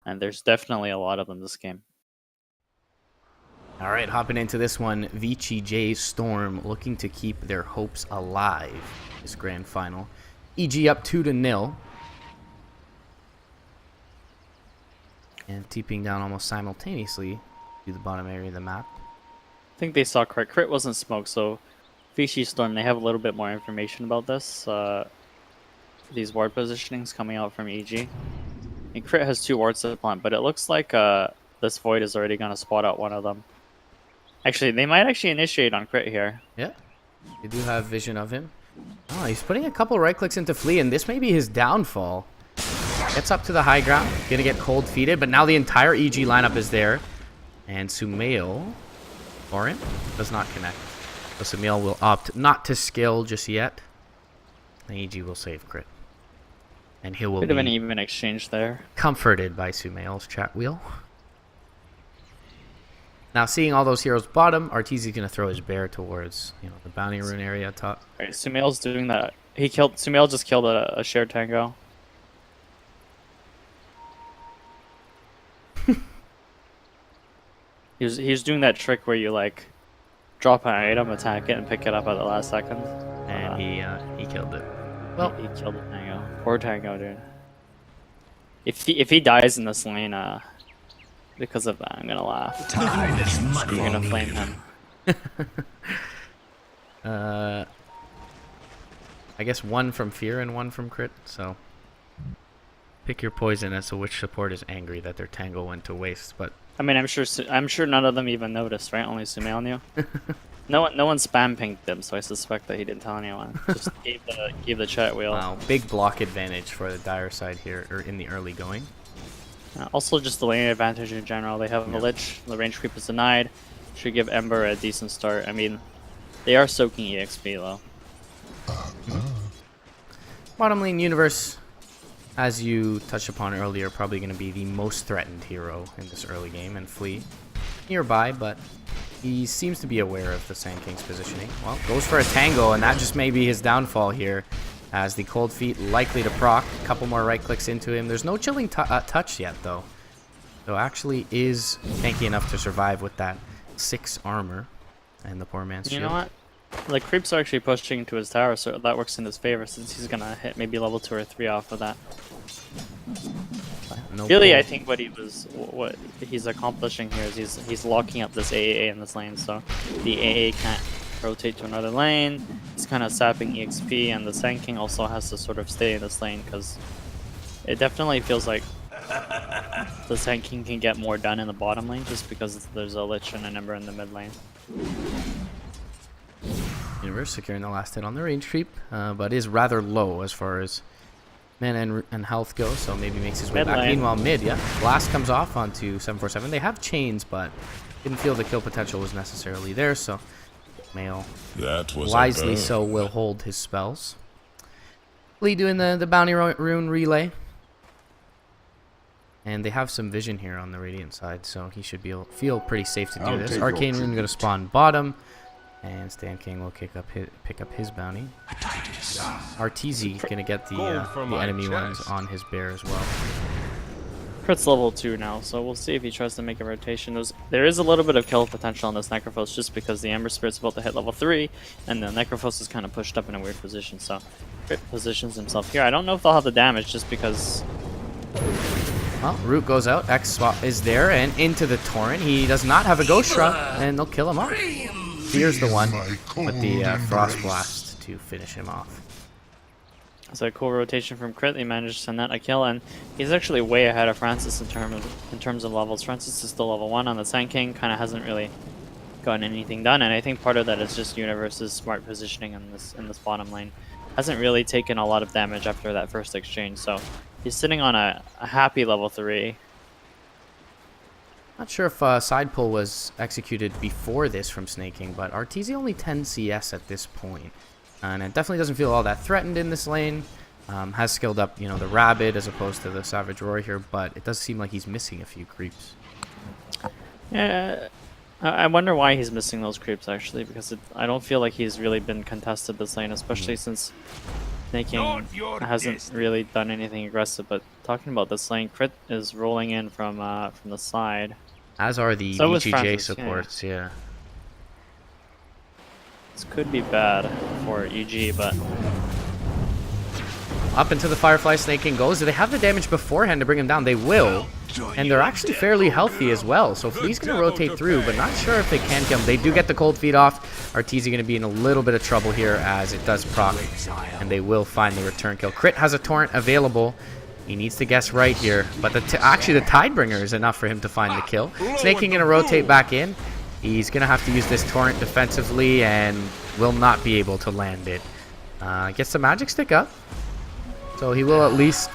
and there's definitely a lot of them this game. All right, hopping into this one, VGJ Storm looking to keep their hopes alive this grand final. EG up 2-0. And TPing down almost simultaneously to the bottom area of the map. I think they saw Crit. Crit wasn't smoked, so VGJ Storm, they have a little bit more information about this. These ward positionings coming out from EG. And Crit has 2 wards to the plant, but it looks like this Void is already going to spot out one of them. Actually, they might actually initiate on Crit here. Yeah, they do have vision of him. Oh, he's putting a couple right clicks into Flea, and this may be his downfall. Gets up to the high ground, gonna get cold feeded, but now the entire EG lineup is there. And Sumail, for him, does not connect. So Sumail will opt not to skill just yet. And EG will save Crit. And he will Could have been be even exchange there. comforted by Sumail's chat wheel. Now, seeing all those heroes bottom, Arteezy's gonna throw his bear towards, the bounty rune area top. Alright, Sumail's doing that. Sumail just killed a shared tango. He's doing that trick where you like drop an item, attack it, and pick it up at the last second. And he killed it. Well, he killed the tango. Poor tango, dude. If he dies in this lane, because of that, I'm gonna laugh. You're gonna flame him. I guess 1 from Fear and 1 from Crit, so pick your poison as to which support is angry that their tango went to waste. But I mean, I'm sure none of them even noticed, right? Only Sumail knew. No one spam pinged them, so I suspect that he didn't tell anyone. Just gave the chat wheel. Wow, big block advantage for the Dire side here, or in the early going. Also, just the lane advantage in general. They have a Lich, the range creep is denied. Should give Ember a decent start. I mean, they are soaking EXP though. Bottom lane universe, as you touched upon earlier, probably going to be the most threatened hero in this early game, and Flea nearby, but he seems to be aware of the Sand King's positioning. Well, goes for a tango, and that just may be his downfall here, as the cold feet likely to proc. A couple more right clicks into him. There's no chilling touch yet, though. So actually is tanky enough to survive with that 6 armor and the poor man's shield. You know what? The creeps are actually pushing to his tower, so that works in his favor since he's gonna hit maybe level 2 or 3 off of that. No really, pull. I think what he's accomplishing here is he's locking up this AAA in this lane, so the AA can't rotate to another lane. It's kind of sapping EXP, and the Sand King also has to sort of stay in this lane because it definitely feels like the Sand King can get more done in the bottom lane just because there's a Lich and an Ember in the mid lane. Universe securing the last hit on the range creep, but is rather low as far as mana and health go, so maybe makes his way Mid back. lane. Meanwhile, mid, Blast comes off onto 747. They have chains, but didn't feel the kill potential was necessarily there, so Mail wisely so will hold his spells. Lee doing the bounty rune relay. And they have some vision here on the Radiant side, so he should feel pretty safe to do this. Arcane Rune going to spawn bottom, and Sand King will pick up his bounty. Arteezy going to get the enemy ones on his bear as well. Crit's level 2 now, so we'll see if he tries to make a rotation. There is a little bit of kill potential on this Necrophos just because the Ember Spirit's about to hit level 3, and the Necrophos is kind of pushed up in a weird position, so Crit positions himself here. I don't know if they'll have the damage just because... Well, Root goes out, X swap is there, and into the Torrent. He does not have a Ghost Shrub, and they'll kill him off. Fear's the one with the Frost Blast to finish him off. It's a cool rotation from Crit. They managed to net a kill, and he's actually way ahead of Francis in terms of levels. Francis is still level 1 on the Sand King, kind of hasn't really gotten anything done, and I think part of that is just Universe's smart positioning in this bottom lane. Hasn't really taken a lot of damage after that first exchange, so he's sitting on a happy level 3. Not sure if side pull was executed before this from Snake King, but Arteezy only 10 CS at this point. And it definitely doesn't feel all that threatened in this lane. Has skilled up, the Rabbit as opposed to the Savage Roar here, but it does seem like he's missing a few creeps. Yeah, I wonder why he's missing those creeps actually, because I don't feel like he's really been contested this lane, especially since Snaking hasn't really done anything aggressive, but talking about this lane, Crit is rolling in from the side. As are the So was VGJ Francis, supports, yeah. This could be bad for EG, but Up into the Firefly, Snaking goes. Do they have the damage beforehand to bring him down? They will. And they're actually fairly healthy as well. So Flea's going to rotate through, but not sure if they can kill him. They do get the cold feet off. Arteezy going to be in a little bit of trouble here as it does proc. And they will find the return kill. Crit has a torrent available. He needs to guess right here. But actually the Tidebringer is enough for him to find the kill. Snaking going to rotate back in. He's going to have to use this torrent defensively and will not be able to land it. Gets the magic stick up. So he will at least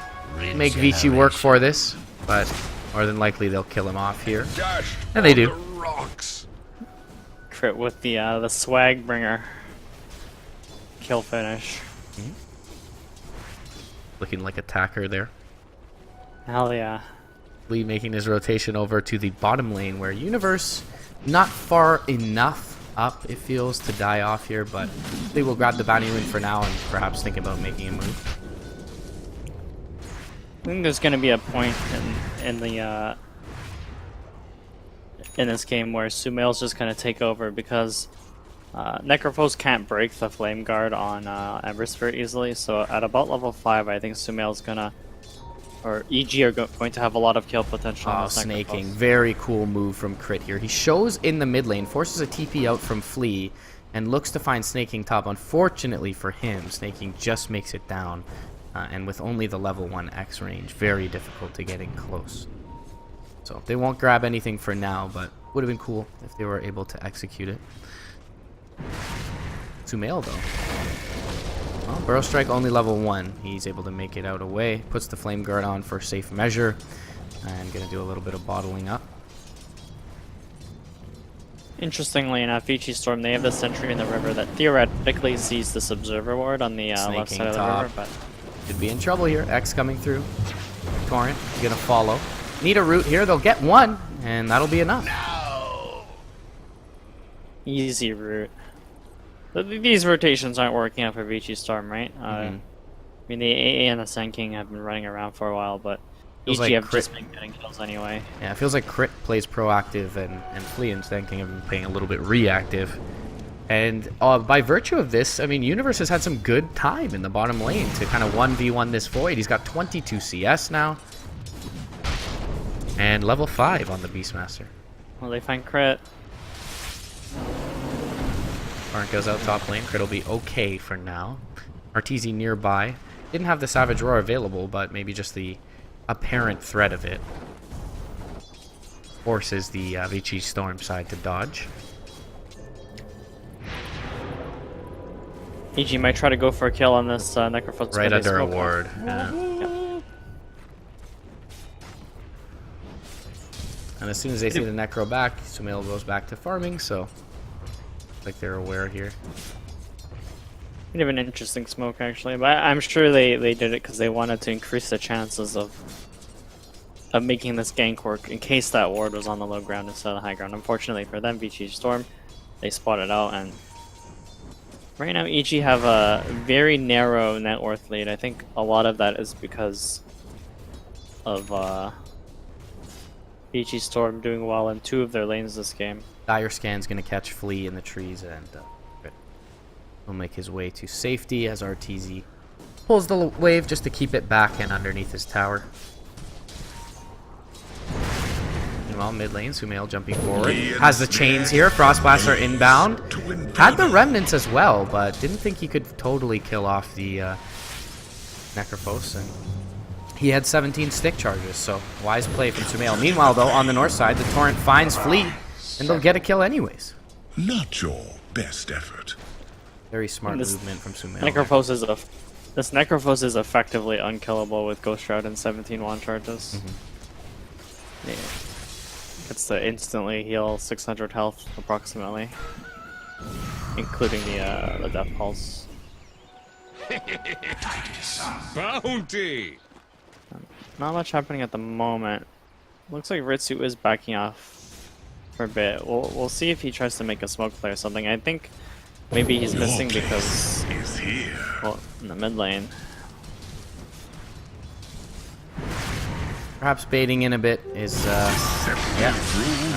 make Vici work for this. But more than likely they'll kill him off here. And they do. Crit with the swag bringer. Kill finish. Looking like attacker there. Hell yeah. Lee making his rotation over to the bottom lane where Universe not far enough up, it feels, to die off here, but they will grab the bounty rune for now and perhaps think about making a move. I think there's going to be a point in this game where Sumail's just going to take over because Necrophos can't break the Flame Guard on Ember Spirit easily, so at about level 5 I think Sumail's gonna, or EG are going to have a lot of kill potential. Oh, Snaking. Very cool move from Crit here. He shows in the mid lane, forces a TP out from Flea, and looks to find Snaking top. Unfortunately for him, Snaking just makes it down. And with only the level 1 X range, very difficult to get in close. So they won't grab anything for now, but would have been cool if they were able to execute it. Sumail though. Well, Burrow Strike only level 1. He's able to make it out away. Puts the Flame Guard on for safe measure. And gonna do a little bit of bottling up. Interestingly enough, VG Storm, they have the sentry in the river that theoretically sees this observer ward on the left side of the river, but could be in trouble here. X coming through. Torrent is gonna follow. Need a root here. They'll get one, and that'll be enough. No. Easy root. These rotations aren't working out for VG Storm, right? I mean, the AA and the Sun King have been running around for a while, but Feels EG like have Crit- just been getting kills anyway. Yeah, it feels like Crit plays proactive, and Flea and Sun King have been playing a little bit reactive. And by virtue of this, I mean, Universe has had some good time in the bottom lane to kind of 1v1 this Void. He's got 22 CS now. And level 5 on the Beastmaster. Well, they find Crit. Arn goes out top lane. Crit will be okay for now. Arteezy nearby. Didn't have the Savage Roar available, but maybe just the apparent threat of it forces the VG Storm side to dodge. EG might try to go for a kill on this Necrophos. Right under a ward. Yeah. Yep. And as soon as they see the Necro back, Sumail goes back to farming, so like they're aware here. Kind of an interesting smoke, actually, but I'm sure they did it because they wanted to increase the chances of making this gank work in case that ward was on the low ground instead of the high ground. Unfortunately for them, VG Storm, they spotted out, and right now EG have a very narrow net worth lead. I think a lot of that is because of VG Storm doing well in 2 of their lanes this game. Dire Scan's going to catch Flea in the trees, and he'll make his way to safety as Arteezy pulls the wave just to keep it back and underneath his tower. Meanwhile, mid lane, Sumail jumping forward. Has the chains here. Frostblaster inbound. Had the remnants as well, but didn't think he could totally kill off the Necrophos. And he had 17 stick charges, so wise play from Sumail. Meanwhile, though, on the north side, the Torrent finds Flea, and they'll get a kill anyways. Not your best effort. Very smart movement from Sumail. This Necrophos is effectively unkillable with Ghost Shroud and 17 wand charges. Yeah. Gets to instantly heal 600 health approximately, including the death pulse. Bounty. Not much happening at the moment. Looks like Ritsu is backing off for a bit. We'll see if he tries to make a smoke play or something. I think Maybe he's missing Your because, place is here. well, in the mid lane. Perhaps baiting in a bit is, yeah,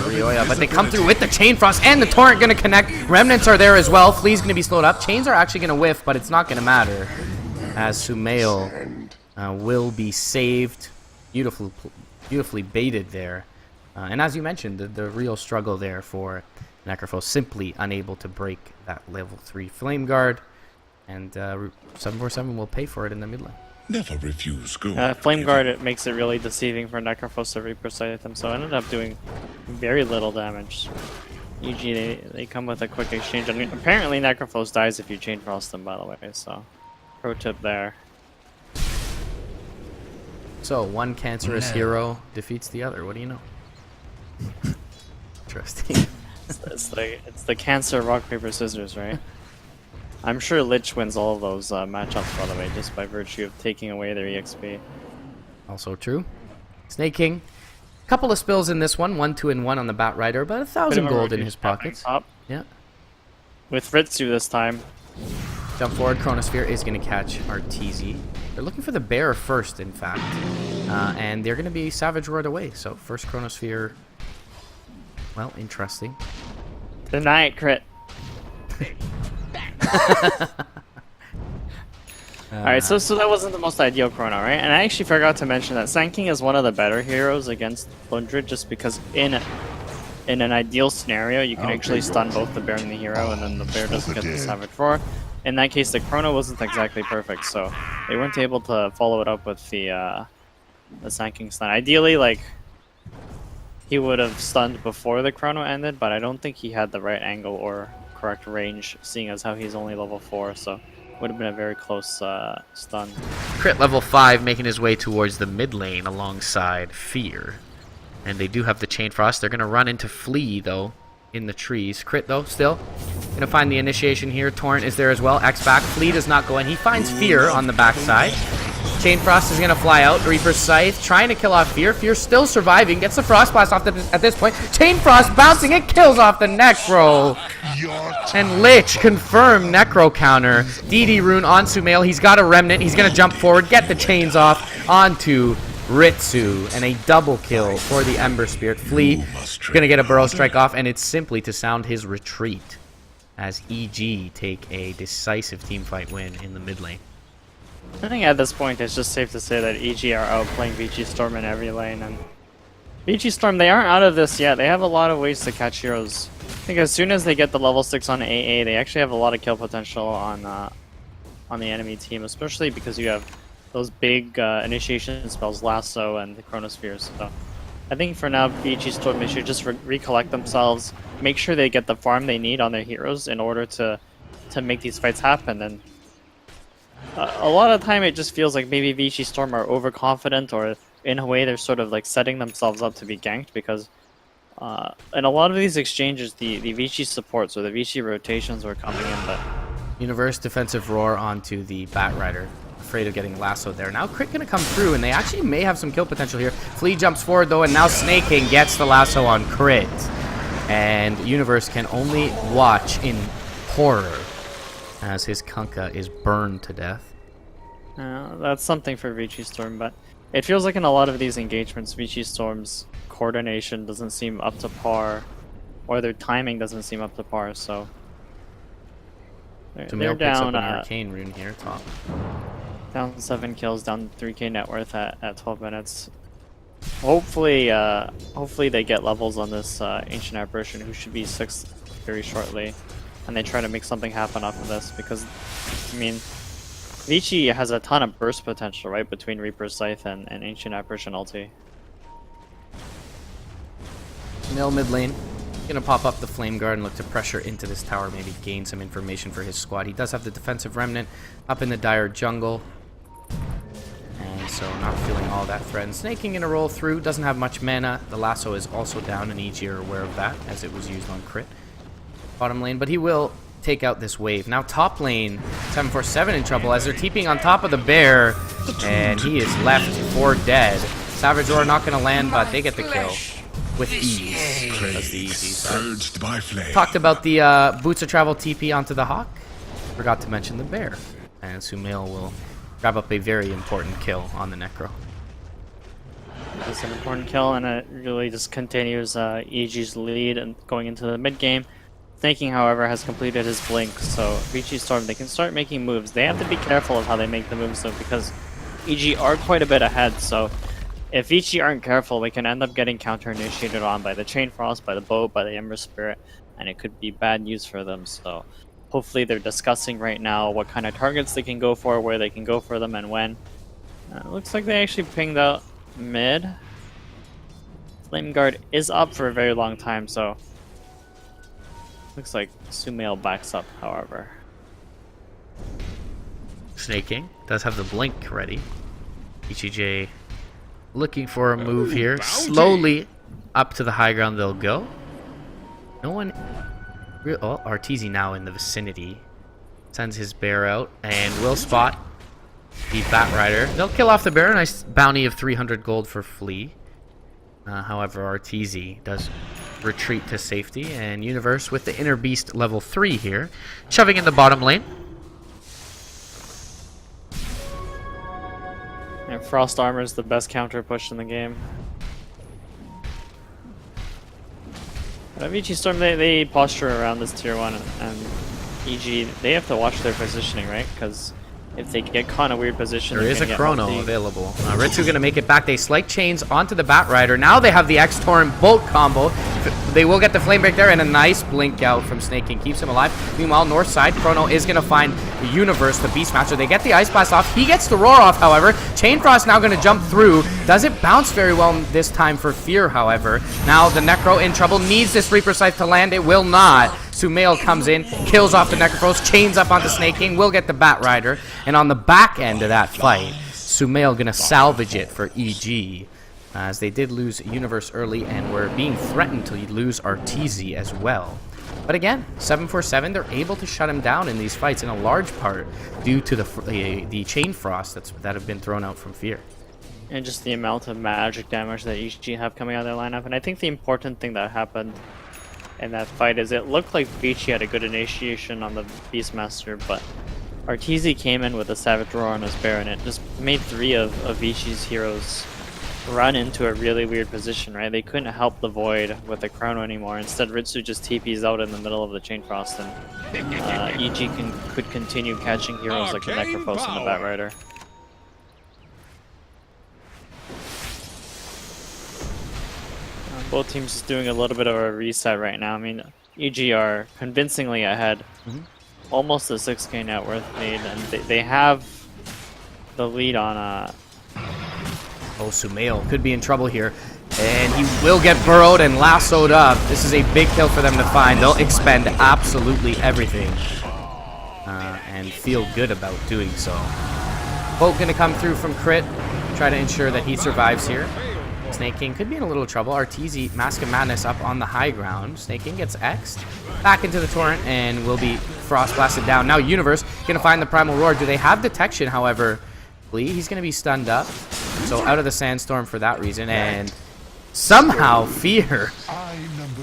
Rioya. But they come through with the Chain Frost and the Torrent going to connect. Remnants are there as well. Flea's going to be slowed up. Chains are actually going to whiff, but it's not going to matter, as Sumail will be saved. Beautifully baited there. And as you mentioned, the real struggle there for Necrophos, simply unable to break that level 3 Flame Guard. And 747 will pay for it in the mid lane. Never refuse good. Flame Guard, it makes it really deceiving for Necrophos to Reaper Scythe him, so I ended up doing very little damage. EG, they come with a quick exchange. I mean, apparently Necrophos dies if you Chain Frost them, by the way, so pro tip there. So, one cancerous hero defeats the other. What do you know? Interesting. It's the cancer rock paper scissors, right? I'm sure Lich wins all of those matchups, by the way, just by virtue of taking away their EXP. Also true. Snake King. Couple of spills in this one. 1, 2, and 1 on the Bat Rider. About 1,000 gold in his pockets. Up. Yeah. With Ritsu this time. Jump forward. Chronosphere is going to catch Arteezy. They're looking for the bear first, in fact. And they're going to be Savage Roared away. So, first Chronosphere. Well, interesting. Deny it, crit. Alright, so that wasn't the most ideal chrono, right? And I actually forgot to mention that Sand King is one of the better heroes against Lundred, just because in an ideal scenario, you can actually stun both the bear and the hero, and then the bear doesn't get the Savage Roar. In that case, the chrono wasn't exactly perfect, so they weren't able to follow it up with the Sand King stun. Ideally, like, he would have stunned before the chrono ended, but I don't think he had the right angle or correct range, seeing as how he's only level 4, so would have been a very close stun. Crit level 5 making his way towards the mid lane alongside Fear. And they do have the Chain Frost. They're going to run into Flea, though, in the trees. Crit, though, still. Going to find the initiation here. Torrent is there as well. X back. Flea does not go in. He finds Fear on the backside. Chain Frost is going to fly out. Reaper's Scythe trying to kill off Fear. Fear still surviving. Gets the Frost Blast off at this point. Chain Frost bouncing. It kills off the Necro. And Lich confirm Necro counter. DD Rune on Sumail. He's got a Remnant. He's going to jump forward. Get the chains off onto Ritsu. And a double kill for the Ember Spirit. Flea going to get a Burrow Strike off. And it's simply to sound his retreat as EG take a decisive teamfight win in the mid lane. I think at this point it's just safe to say that EG are outplaying VG Storm in every lane, and VG Storm, they aren't out of this yet. They have a lot of ways to catch heroes. I think as soon as they get the level 6 on AA, they actually have a lot of kill potential on the enemy team, especially because you have those big initiation spells, Lasso and the Chronospheres. So I think for now, VG Storm, they should just recollect themselves, make sure they get the farm they need on their heroes in order to make these fights happen. And a lot of the time it just feels like maybe VG Storm are overconfident, or in a way they're sort of like setting themselves up to be ganked, because in a lot of these exchanges the VG supports or the VG rotations were coming in, but Universe defensive roar onto the Bat Rider. Afraid of getting lassoed there. Now Crit gonna come through, and they actually may have some kill potential here. Flea jumps forward though, and now Snake King gets the lasso on Crit. And Universe can only watch in horror as his Kunkka is burned to death. that's something for VG Storm, but it feels like in a lot of these engagements, VG Storm's coordination doesn't seem up to par, or their timing doesn't seem up to par, so they're down. An arcane rune here, top. Down 7 kills, down 3k net worth at 12 minutes. Hopefully they get levels on this Ancient Apparition, who should be 6 very shortly, and they try to make something happen off of this, because, I mean, Vici has a ton of burst potential, right, between Reaper's Scythe and Ancient Apparition ulti. Nil mid lane. Gonna pop up the Flame Guard and look to pressure into this tower, maybe gain some information for his squad. He does have the defensive Remnant up in the dire jungle, and so not feeling all that threatened. Snake King gonna roll through, doesn't have much mana. The lasso is also down, and EG are aware of that, as it was used on Crit. Bottom lane, but he will take out this wave. Now top lane, 747 in trouble as they're TPing on top of the bear, and he is left for dead. Savage Roar not gonna land, but they get the kill. with ease. That's the easy side. Surged by flame. Talked about the Boots of Travel TP onto the Hawk. Forgot to mention the bear. And Sumail will grab up a very important kill on the Necro. It's an important kill, and it really just continues EG's lead and going into the mid game. Thinking, however, has completed his blink, so VG Storm, they can start making moves. They have to be careful of how they make the moves, though, because EG are quite a bit ahead, so if VG aren't careful, they can end up getting counter-initiated on by the Chain Frost, by the Boat, by the Ember Spirit, and it could be bad news for them, so hopefully they're discussing right now what kind of targets they can go for, where they can go for them, and when. Looks like they actually pinged out mid. Flame Guard is up for a very long time, so looks like Sumail backs up, however. Snaking does have the blink ready. VGJ looking for a move here. Slowly up to the high ground they'll go. No one... Oh, Arteezy now in the vicinity. Sends his bear out and will spot the Batrider. They'll kill off the bear. Nice bounty of 300 gold for Flea. However, Arteezy does retreat to safety, and Universe with the Inner Beast level 3 here, shoving in the bottom lane. And Frost Armor is the best counter push in the game. But VG Storm, they posture around this tier 1, and EG, they have to watch their positioning, right? Because if they get caught in a weird position, there is a chrono available. Ritsu gonna make it back. They slight chains onto the Batrider. Now they have the X-Torrent Bolt combo. They will get the Flame Break there, and a nice blink out from Snake King keeps him alive. Meanwhile, north side, Chrono is gonna find the Universe, the Beastmaster. They get the Ice Blast off. He gets the Roar off, however. Chain Frost now gonna jump through. Doesn't bounce very well this time for Fear, however. Now the Necro in trouble. Needs this Reaper Scythe to land. It will not. Sumail comes in, kills off the Necrophos, chains up onto Snake King, will get the Batrider, and on the back end of that fight, Sumail gonna salvage it for EG, as they did lose Universe early and were being threatened to lose Arteezy as well. But again, 747, they're able to shut him down in these fights in a large part due to the Chain Frost that have been thrown out from Fear. And just the amount of magic damage that EG have coming out of their lineup, and I think the important thing that happened in that fight is it looked like Vici had a good initiation on the Beastmaster, but Arteezy came in with a Savage Roar on his bear, and it just made 3 of Vici's heroes run into a really weird position, right? They couldn't help the Void with the Chrono anymore. Instead, Ritsu just TPs out in the middle of the Chain Frost, and EG could continue catching heroes like the Necrophos and the Batrider. Both teams just doing a little bit of a reset right now. I mean, EG are convincingly ahead. Almost a 6k net worth lead, and they have the lead on... Oh, Sumail could be in trouble here. And he will get burrowed and lassoed up. This is a big kill for them to find. They'll expend absolutely everything. And feel good about doing so. Boat gonna come through from crit. Try to ensure that he survives here. Snake King could be in a little trouble. Arteezy, Mask of Madness up on the high ground. Snake King gets X'd back into the torrent and will be Frost blasted down. Now Universe gonna find the Primal Roar. Do they have detection, however? He's gonna be stunned up. So out of the Sandstorm for that reason, and somehow Fear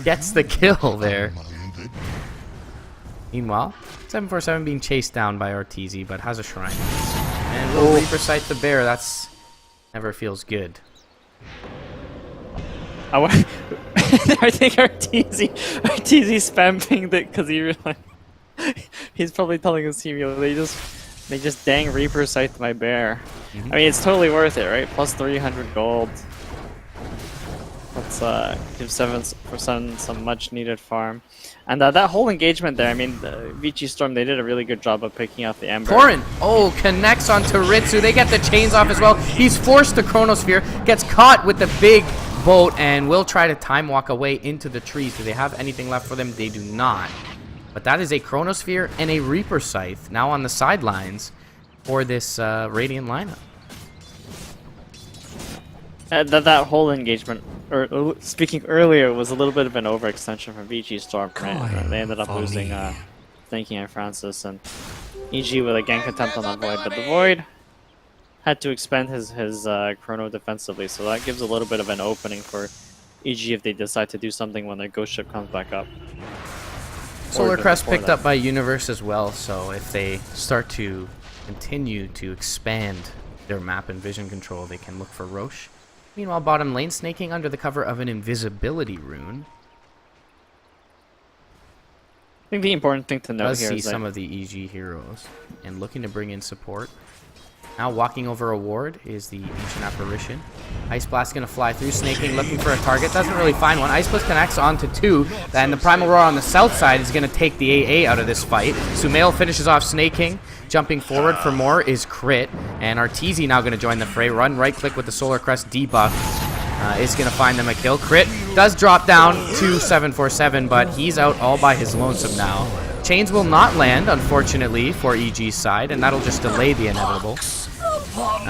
gets the kill there. Meanwhile, 747 being chased down by Arteezy, but has a Shrine. And will Reaper Sight the bear. That's never feels good. I think Arteezy spamming that because he realized he's probably telling his team, yo, they just dang Reaper Scythe my bear. I mean, it's totally worth it, right? Plus 300 gold. Let's give 7% some much needed farm. And that whole engagement there, I mean, the VG Storm, they did a really good job of picking off the Ember. Torrent, oh, connects onto Ritsu. They get the chains off as well. He's forced to Chronosphere, gets caught with the big boat, and will try to time walk away into the trees. Do they have anything left for them? They do not. But that is a Chronosphere and a Reaper Scythe now on the sidelines for this Radiant lineup. That whole engagement, or speaking earlier, was a little bit of an overextension from VG Storm. Right? They ended up losing Thinking and Francis, and EG with a gank attempt on the Void, but the Void had to expend his Chrono defensively, so that gives a little bit of an opening for e.g. if they decide to do something when their ghost ship comes back up. Solar even Crest before picked that. up by Universe as well, so if they start to continue to expand their map and vision control, they can look for Roche. Meanwhile, bottom lane snaking under the cover of an invisibility rune. I think the important thing to note Does here see is some that of the EG heroes and looking to bring in support. Now walking over a ward is the Ancient Apparition. Ice Blast gonna fly through, snaking, looking for a target. Doesn't really find one. Ice Blast connects onto 2. Then the Primal Roar on the south side is gonna take the AA out of this fight. Sumail finishes off snaking. Jumping forward for more is Crit. And Arteezy now gonna join the fray. Run right click with the Solar Crest debuff. Is gonna find them a kill. Crit does drop down to 747, but he's out all by his lonesome now. Chains will not land, unfortunately, for EG's side, and that'll just delay the inevitable.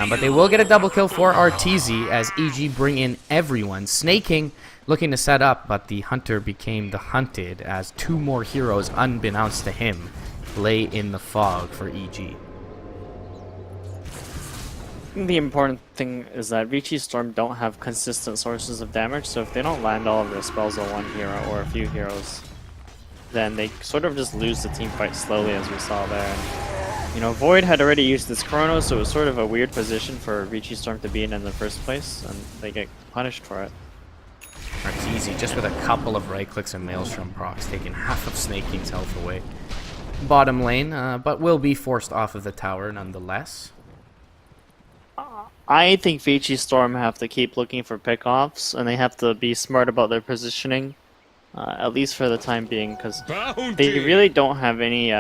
But they will get a double kill for Arteezy as EG bring in everyone. Snaking looking to set up, but the hunter became the hunted as 2 more heroes, unbeknownst to him, lay in the fog for EG. I think the important thing is that VG Storm don't have consistent sources of damage, so if they don't land all of their spells on one hero or a few heroes, then they sort of just lose the team fight slowly, as we saw there. And, you know, Void had already used this Chrono, so it was sort of a weird position for VG Storm to be in the first place, and they get punished for it. Arteezy just with a couple of right clicks and Maelstrom procs, taking half of Snaking's health away. Bottom lane, but will be forced off of the tower nonetheless. I think VG Storm have to keep looking for pickoffs, and they have to be smart about their positioning, at least for the time being, because they really don't have any.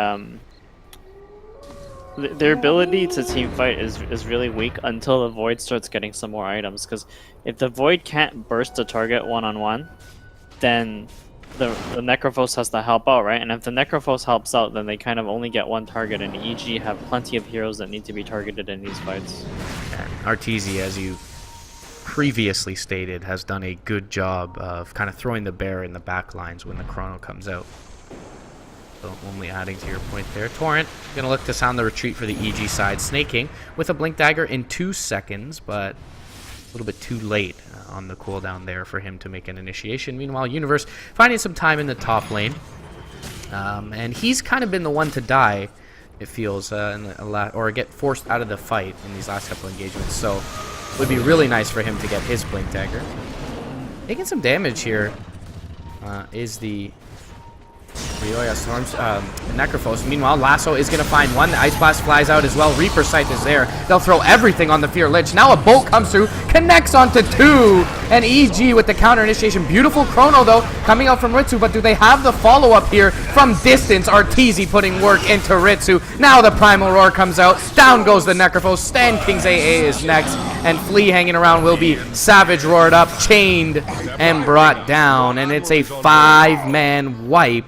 Their ability to team fight is really weak until the Void starts getting some more items. Because if the Void can't burst a target one-on-one, then the Necrophos has to help out, right? And if the Necrophos helps out, then they kind of only get one target, and EG have plenty of heroes that need to be targeted in these fights. Arteezy, as you previously stated, has done a good job of kind of throwing the bear in the back lines when the Chrono comes out. So only adding to your point there. Torrent gonna look to sound the retreat for the EG side, snaking with a Blink Dagger in 2 seconds, but a little bit too late on the cooldown there for him to make an initiation. Meanwhile, Universe finding some time in the top lane, and he's kind of been the one to die, it feels, or get forced out of the fight in these last couple engagements. So it would be really nice for him to get his Blink Dagger. Taking some damage here is the Rioya Storms, Necrophos. Meanwhile, Lasso is going to find one. The Ice Blast flies out as well. Reaper Sight is there. They'll throw everything on the Fear Lich. Now a bolt comes through, connects onto 2, and EG with the counter initiation. Beautiful Chrono, though, coming out from Ritsu, but do they have the follow-up here from distance? Arteezy putting work into Ritsu. Now the Primal Roar comes out. Down goes the Necrophos. Stan King's AA is next, and Flea hanging around will be Savage roared up, chained, and brought down, and it's a 5-man wipe,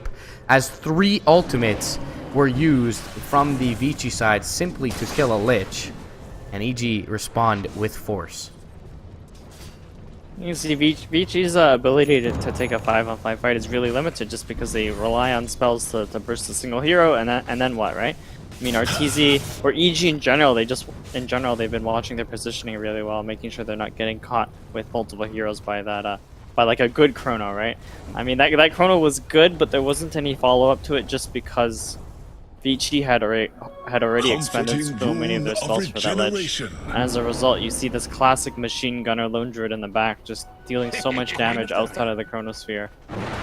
as 3 ultimates were used from the Vici side simply to kill a Lich, and EG respond with force. You can see Vici's ability to take a 5-on-5 fight is really limited just because they rely on spells to burst a single hero, and then what, right? I mean, Arteezy, or EG in general, they've been watching their positioning really well, making sure they're not getting caught with multiple heroes by that by like a good Chrono, right? I mean, that Chrono was good, but there wasn't any follow-up to it just because Vici had already expended so many of their spells for that Lich. And as a result, you see this classic machine gunner lone druid in the back just dealing so much damage outside of the Chronosphere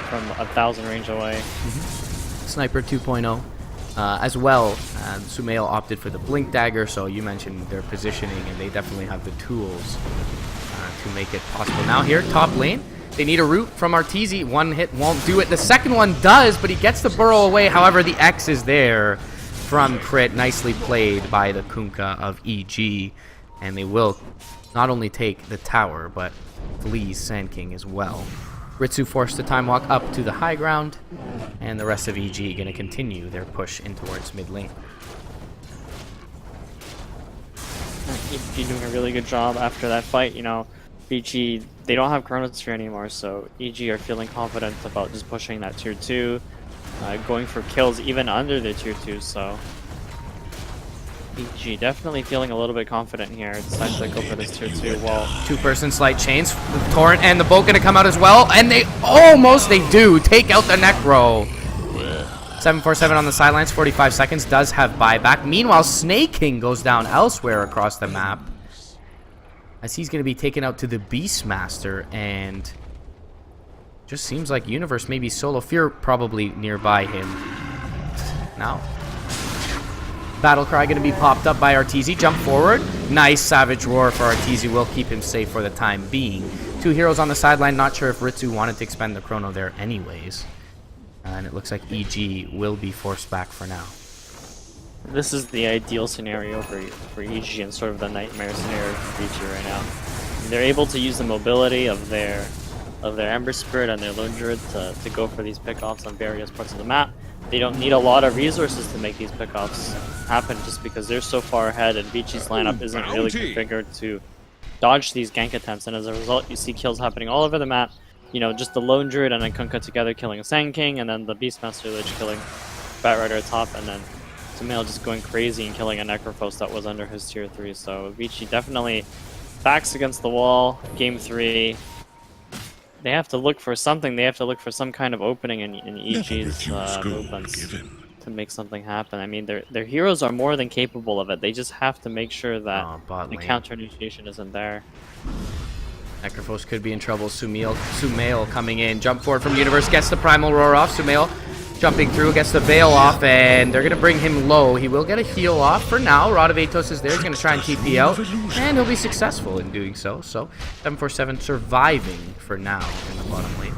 from 1,000 range away. Sniper 2.0. As well, Sumail opted for the Blink Dagger, so you mentioned their positioning, and they definitely have the tools to make it possible. Now here, top lane, they need a root from Arteezy. One hit won't do it. The second one does, but he gets the burrow away. However, the X is there from Crit. Nicely played by the Kunkka of EG, and they will not only take the tower, but flees Sand King as well. Ritsu forced the time walk up to the high ground, and the rest of EG going to continue their push in towards mid lane. EG doing a really good job after that fight. You know, VG, they don't have Chronosphere anymore, so EG are feeling confident about just pushing that tier 2, going for kills even under the tier 2, so VG definitely feeling a little bit confident here. It's time to go for this tier 2 wall. Two-person slight chains. Torrent and the boat going to come out as well. And they do take out the Necro. 747 on the sidelines, 45 seconds, does have buyback. Meanwhile, Snake King goes down elsewhere across the map, as he's going to be taken out to the Beastmaster, and just seems like Universe, maybe Solo Fear probably nearby him. Now, Battle Cry going to be popped up by Arteezy. Jump forward. Nice Savage Roar for Arteezy. Will keep him safe for the time being. Two heroes on the sideline. Not sure if Ritsu wanted to expend the chrono there anyways. And it looks like EG will be forced back for now. This is the ideal scenario for EG and sort of the nightmare scenario for VG right now. They're able to use the mobility of their Ember Spirit and their Lone Druid to go for these pickoffs on various parts of the map. They don't need a lot of resources to make these pickoffs happen just because they're so far ahead and VG's lineup isn't really configured to dodge these gank attempts, and as a result you see kills happening all over the map. You know, just the Lone Druid and then Kunkka together killing a Sand King, and then the Beastmaster Lich killing Batrider at top, and then Sumail just going crazy and killing a Necrophos that was under his tier 3. So VG definitely backs against the wall. Game 3. They have to look for something. They have to look for some kind of opening in EG's movements to make something happen. I mean, their heroes are more than capable of it. They just have to make sure that the counter initiation isn't there. Necrophos could be in trouble. Sumail coming in. Jump forward from Universe. Gets the Primal Roar off. Sumail jumping through. Gets the Veil off. And they're going to bring him low. He will get a heal off for now. Rod of Atos is there. He's going to try and TP out. And he'll be successful in doing so. So 747 surviving for now in the bottom lane.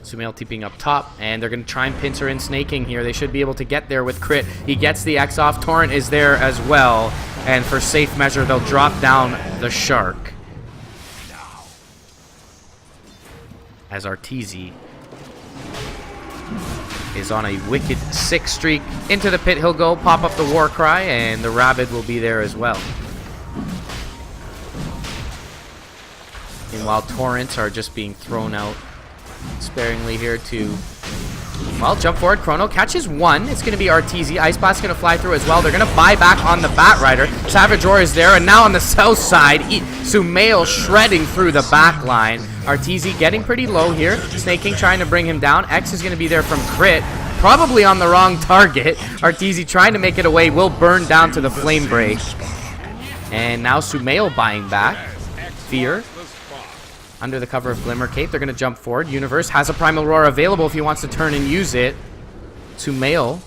Sumail TPing up top. And they're going to try and pincer in Snaking here. They should be able to get there with crit. He gets the X off. Torrent is there as well. And for safe measure, they'll drop down the Shark. As Arteezy is on a wicked 6 streak. Into the pit he'll go, pop up the war cry, and the Rabid will be there as well. Meanwhile, torrents are just being thrown out sparingly here to... Well, jump forward, Chrono catches one. It's going to be Arteezy. Ice Blast going to fly through as well. They're going to buy back on the Batrider. Savage Roar is there, and now on the south side, Sumail shredding through the back line. Arteezy getting pretty low here. Snake King trying to bring him down. X is going to be there from crit. Probably on the wrong target. Arteezy trying to make it away. Will burn down to the Flame Break. And now Sumail buying back. Fear. Under the cover of Glimmer Cape, they're going to jump forward. Universe has a Primal Roar available if he wants to turn and use it. Sumail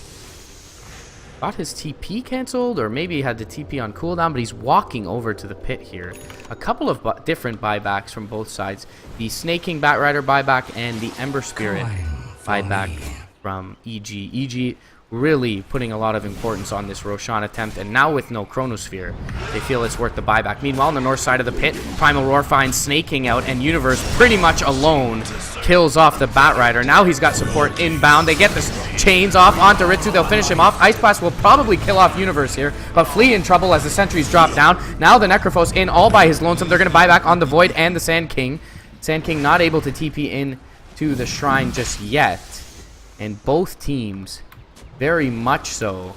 got his TP cancelled, or maybe he had the TP on cooldown, but he's walking over to the pit here. A couple of different buybacks from both sides. The Snake King Batrider buyback and the Ember Spirit buyback from EG. EG really putting a lot of importance on this Roshan attempt, and now with no Chronosphere, they feel it's worth the buyback. Meanwhile, on the north side of the pit, Primal Roar finds Snake King out, and Universe pretty much alone kills off the Batrider. Now he's got support inbound. They get the chains off onto Ritsu. They'll finish him off. Ice Blast will probably kill off Universe here, but Flea in trouble as the sentries drop down. Now the Necrophos in all by his lonesome. They're going to buy back on the Void and the Sand King. Sand King not able to TP in to the Shrine just yet, and both teams very much so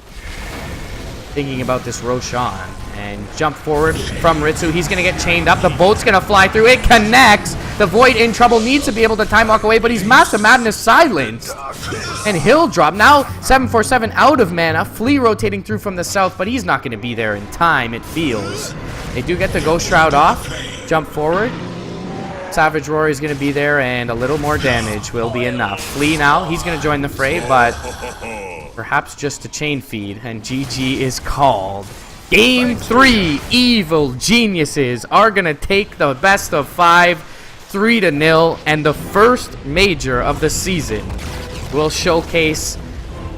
thinking about this Roshan. And jump forward from Ritsu. He's going to get chained up. The boat's going to fly through. It connects. The Void in trouble. Needs to be able to time walk away, but he's Master Madness silenced. And he'll drop. Now 747 out of mana. Flea rotating through from the south, but he's not going to be there in time, it feels. They do get the Ghost Shroud off. Jump forward. Savage Roar is going to be there, and a little more damage will be enough. Flea now. He's going to join the fray, but perhaps just a chain feed, and GG is called. Game 3, Evil Geniuses are going to take the best of 5, 3-0, and the first major of the season will showcase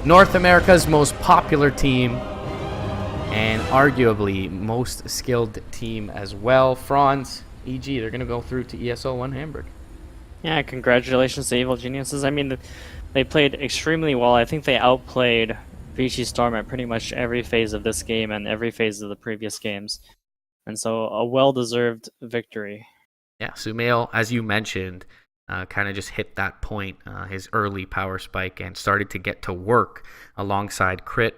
North America's most popular team and arguably most skilled team as well. Franz, EG, they're going to go through to ESL One HamBurg. Yeah, congratulations to Evil Geniuses. I mean, they played extremely well. I think they outplayed VG Storm at pretty much every phase of this game and every phase of the previous games. And so a well-deserved victory. Yeah, Sumail, as you mentioned, kind of just hit that point, his early power spike, and started to get to work alongside Crit.